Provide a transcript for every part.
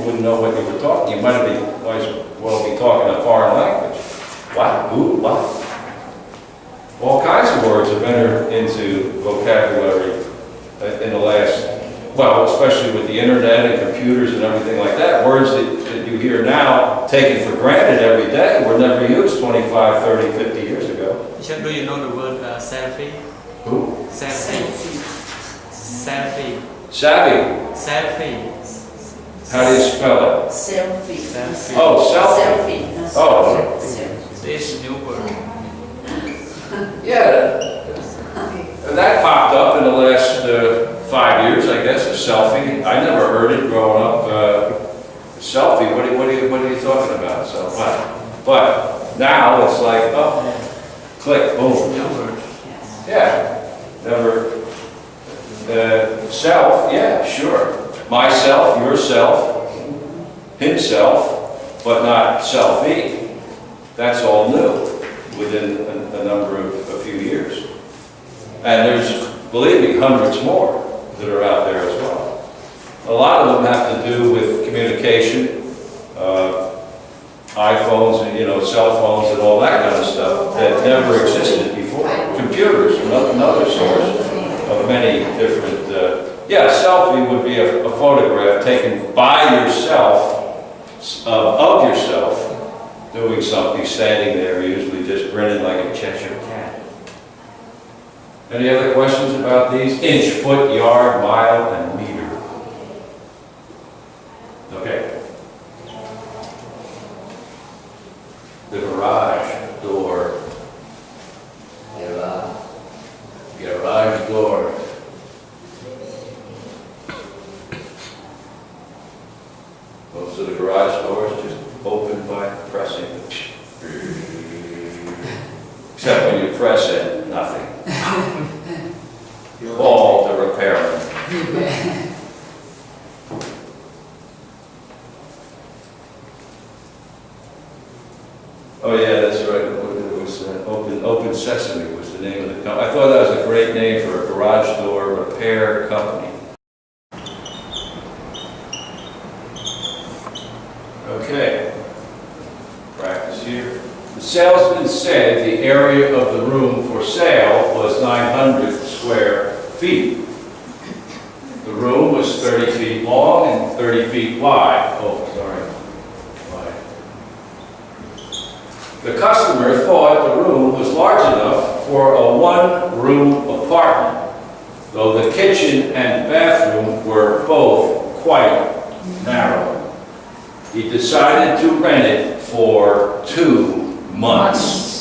wouldn't know what you were talking. You might as well be talking a foreign language. What? Who? What? All kinds of words have entered into vocabulary in the last, well, especially with the internet and computers and everything like that. Words that you hear now taken for granted every day were never used 25, 30, 50 years ago. Do you know the word selfie? Who? Selfie. Selfie. Savvy. Selfie. How do you spell it? Selfie. Selfie. Oh, selfie. Selfie. Oh. This is new word. Yeah. That popped up in the last 5 years, I guess, a selfie. I never heard it growing up. Selfie, what are you talking about? So, but now it's like, oh, click, boom. Yeah, never. Self, yeah, sure. Myself, yourself, himself, but not selfie. That's all new within a few years. And there's, believe me, hundreds more that are out there as well. A lot of them have to do with communication, iPhones and cell phones and all that kind of stuff that never existed before. Computers, another source of many different. Yeah, selfie would be a photograph taken by yourself, of yourself, doing something, standing there, usually just grinning like a Cheshire cat. Any other questions about these? Inch, foot, yard, mile, and meter. Okay. The garage door. Garage door. Most of the garage doors just open by pressing. Except when you press it, nothing. All the repairman. Oh yeah, that's right. It was Open Sesame was the name of the company. I thought that was a great name for a garage door repair company. Okay. Practice here. The salesman said the area of the room for sale was 900 square feet. The room was 30 feet long and 30 feet wide. Oh, sorry. Wide. The customer thought the room was large enough for a one-room apartment, though the kitchen and bathroom were both quite narrow. He decided to rent it for 2 months.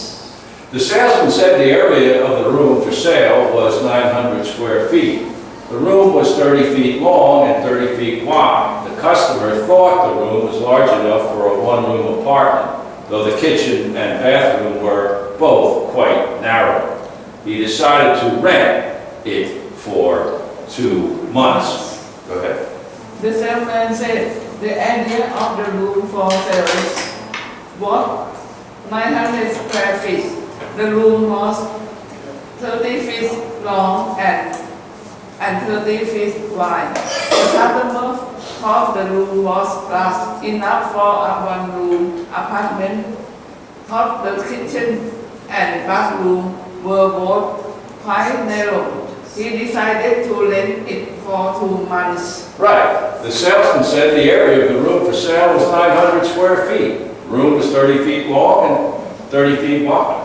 The salesman said the area of the room for sale was 900 square feet. The room was 30 feet long and 30 feet wide. The customer thought the room was large enough for a one-room apartment, though the kitchen and bathroom were both quite narrow. He decided to rent it for 2 months. Go ahead. The salesman said the area of the room for sale was 900 square feet. The room was 30 feet long and 30 feet wide. The customer thought the room was large enough for a one-room apartment. Thought the kitchen and bathroom were both quite narrow. He decided to rent it for 2 months. Right. The salesman said the area of the room for sale was 900 square feet. The room was 30 feet long and 30 feet wide.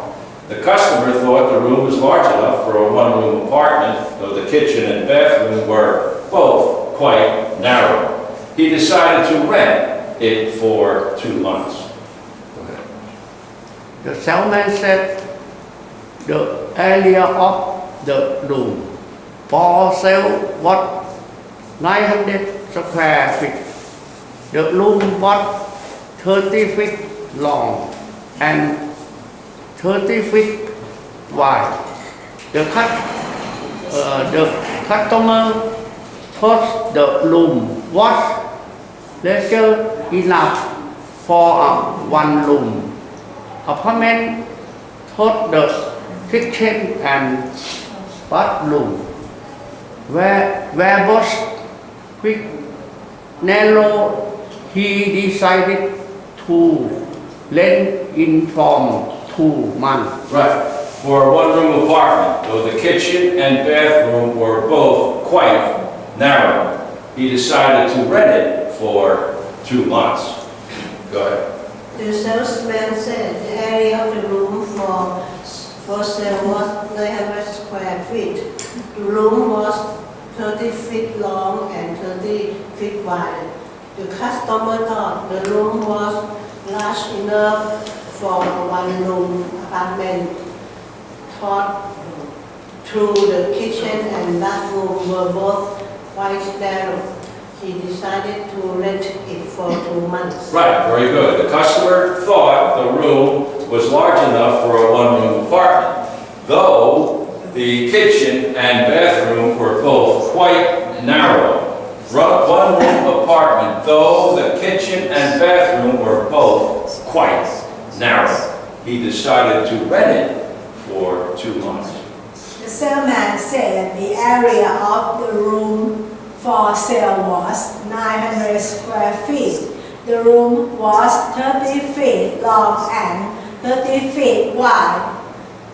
The customer thought the room was large enough for a one-room apartment, though the kitchen and bathroom were both quite narrow. He decided to rent it for 2 months. Go ahead. The salesman said the area of the room for sale was 900 square feet. The room was 30 feet long and 30 feet wide. The customer thought the room was large enough for a one-room apartment. Thought the kitchen and bathroom were both quick narrow. he decided to rent in from 2 months. Right. For a one-room apartment, though the kitchen and bathroom were both quite narrow, he decided to rent it for 2 months. Go ahead. The salesman said the area of the room for sale was 900 square feet. The room was 30 feet long and 30 feet wide. The customer thought the room was large enough for a one-room apartment. Thought through the kitchen and bathroom were both quite narrow. He decided to rent it for 2 months. Right, very good. The customer thought the room was large enough for a one-room apartment, though the kitchen and bathroom were both quite narrow. One-room apartment, though the kitchen and bathroom were both quite narrow. He decided to rent it for 2 months. The salesman said the area of the room for sale was 900 square feet. The room was 30 feet long and 30 feet wide.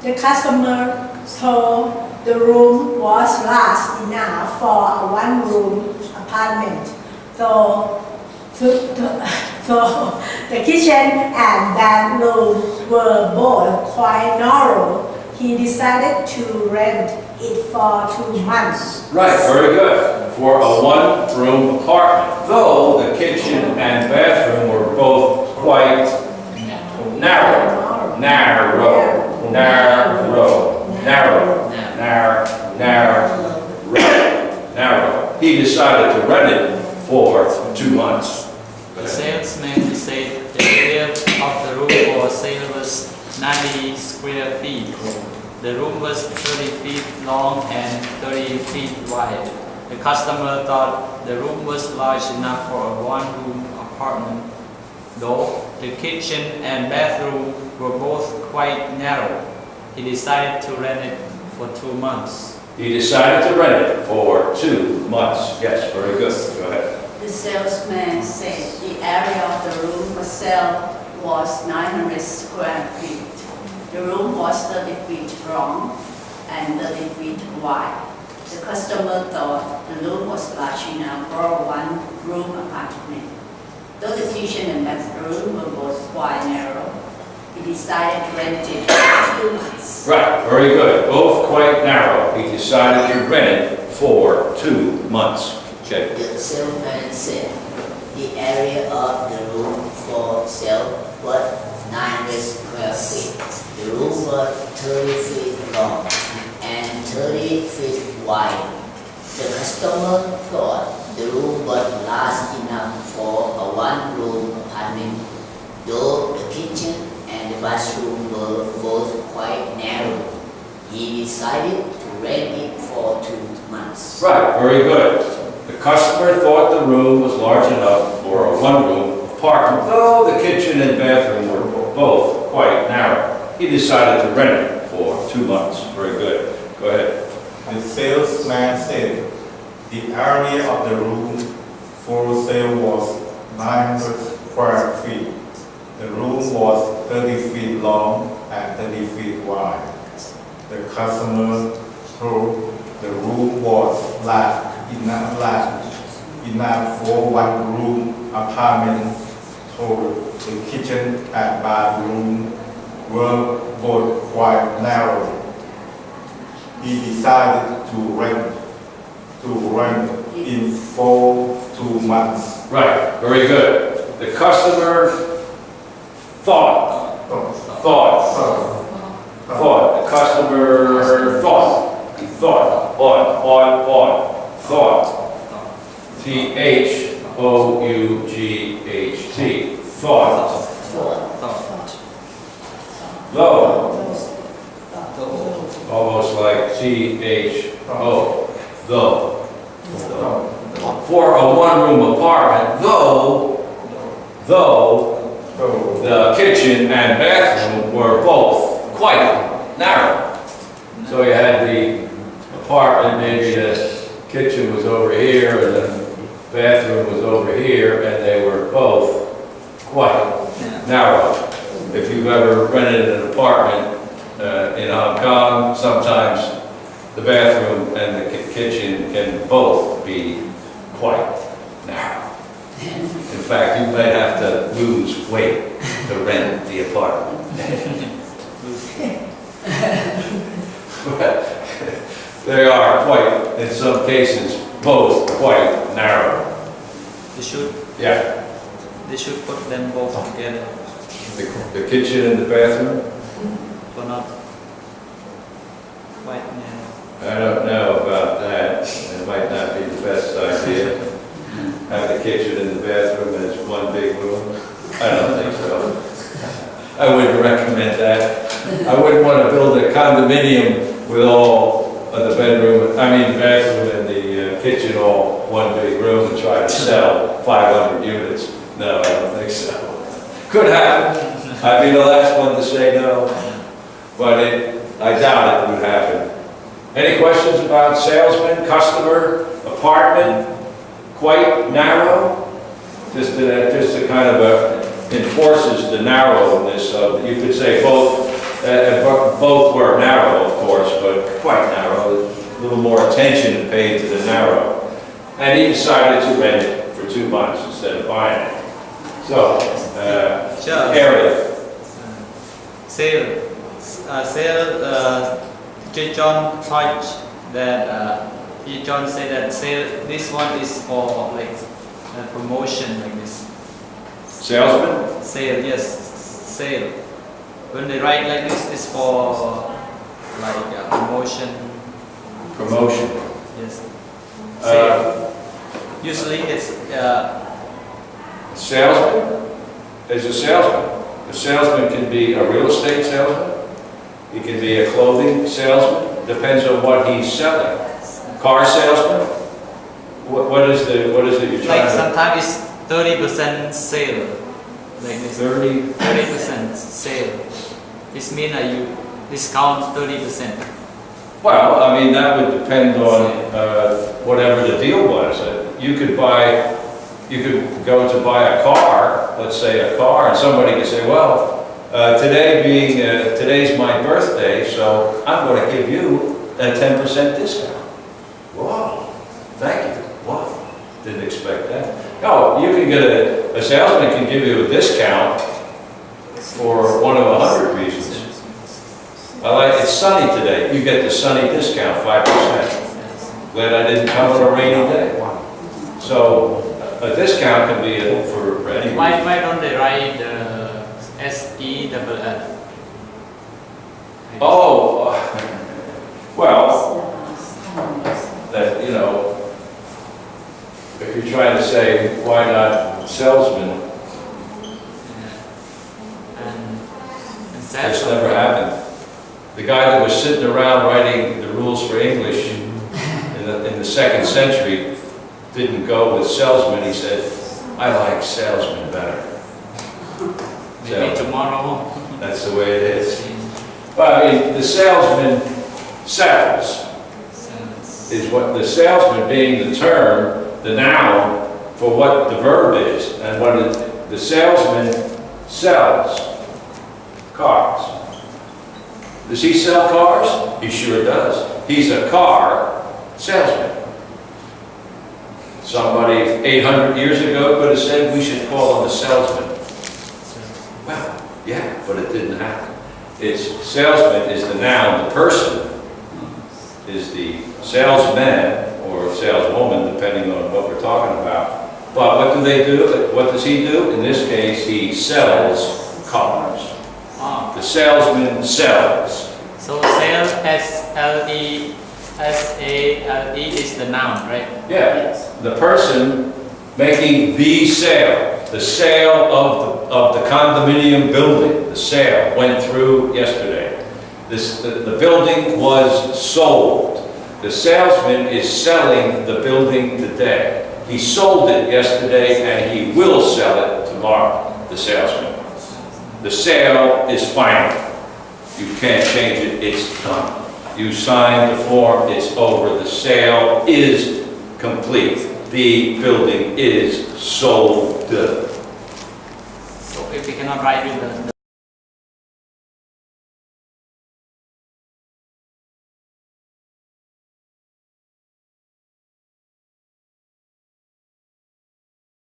The customer told the room was large enough for a one-room apartment, though the kitchen and bathroom were both quite narrow. He decided to rent it for 2 months. Right, very good. For a one-room apartment, though the kitchen and bathroom were both quite narrow. He decided to rent it for 2 months. The salesman said the area of the room for sale was 90 square feet. The room was 30 feet long and 30 feet wide. The customer thought the room was large enough for a one-room apartment, though the kitchen and bathroom were both quite narrow. He decided to rent it for 2 months. He decided to rent it for 2 months. Yes, very good. Go ahead. The salesman said the area of the room for sale was 900 square feet. The room was 30 feet long and 30 feet wide. The customer thought the room was large enough for a one-room apartment. Though the kitchen and bathroom were both quite narrow, he decided to rent it for 2 months. Right, very good. Both quite narrow. He decided to rent it for 2 months. Okay. The salesman said the area of the room for sale was 900 square feet. The room was 30 feet long and 30 feet wide. The customer thought the room was large enough for a one-room apartment, though the kitchen and the bathroom were both quite narrow. He decided to rent it for 2 months. Right, very good. The customer thought the room was large enough for a one-room apartment, though the kitchen and bathroom were both quite narrow. He decided to rent it for 2 months. Very good. Go ahead. The salesman said the area of the room for sale was 900 square feet. The room was 30 feet long and 30 feet wide. The customer told the room was large enough for one-room apartment, so the kitchen and bathroom were both quite narrow. He decided to rent in for 2 months. Right, very good. The customer thought. The customer thought. He thought. Thought. Thought. Thought. Though. Almost like THO. Though. For a one-room apartment, though the kitchen and bathroom were both quite narrow. So you had the apartment, maybe the kitchen was over here and the bathroom was over here, and they were both quite narrow. If you've ever rented an apartment in Hong Kong, sometimes the bathroom and the kitchen can both be quite narrow. In fact, you might have to lose weight to rent the apartment. But they are quite, in some cases, both quite narrow. They should Yeah, put them both together the kitchen and the bathroom. for not quite narrow. I don't know about that. It might not be the best idea. Have the kitchen and the bathroom as one big room. I don't think so. I wouldn't recommend that. I wouldn't want to build a condominium with all of the bedroom, bathroom and the kitchen all one big room and try to sell 500 units. No, I don't think so. Could happen. I'd be the last one to say no, but I doubt it would happen. Any questions about salesman, customer, apartment? Quite narrow? Just to kind of enforces the narrowness of, you could say both were narrow, of course, but quite narrow. A little more attention paid to the narrow. And he decided to rent it for 2 months instead of buying it. So, area. Sale. John thought that John said that sale. This one is for like a promotion like this. Salesman? Sale, yes, sale. When they write like this, it's for like promotion. Promotion. Yes. Sale. Usually it's Salesman is a salesman. A salesman can be a real estate salesman. He can be a clothing salesman. Depends on what he's selling. Car salesman. What is it you're trying like to? sometimes it's 30% sale. Like this. 30% sale. This means that you discount 30%. Well, that would depend on whatever the deal was. You could go to buy a car, let's say a car, and somebody could say, well, today's my birthday, so I'm going to give you a 10% discount. Wow, thank you. Wow, didn't expect that. No, you can get a salesman can give you a discount for one of 100 reasons. It's sunny today. You get the sunny discount, 5%. Glad I didn't come on a rainy day. So a discount can be for any reason. Why don't they write SELL? Oh, well, that, if you're trying to say, why not salesman, And that's never happened. The guy that was sitting around writing the rules for English in the 2nd century didn't go with salesman. He said, I like salesman better. Maybe tomorrow. That's the way it is. But the salesman sells. Is what the salesman being the term, the noun for what the verb is, and the salesman sells cars. Does he sell cars? He sure does. He's a car salesman. Somebody 800 years ago could have said we should call him a salesman. Well, yeah, but it didn't happen. Salesman is the noun, the person is the salesman or saleswoman, depending on what we're talking about. But what do they do? What does he do? In this case, he sells cars. The salesman sells. So sale, S-L-E, S-A-L-E is the noun, right? Yeah, the person making the sale of the condominium building. The sale went through yesterday. The building was sold. The salesman is selling the building today. He sold it yesterday and he will sell it tomorrow, the salesman. The sale is final. You can't change it, it's done. You signed the form, it's over. The sale is complete. The building is sold. we cannot write with the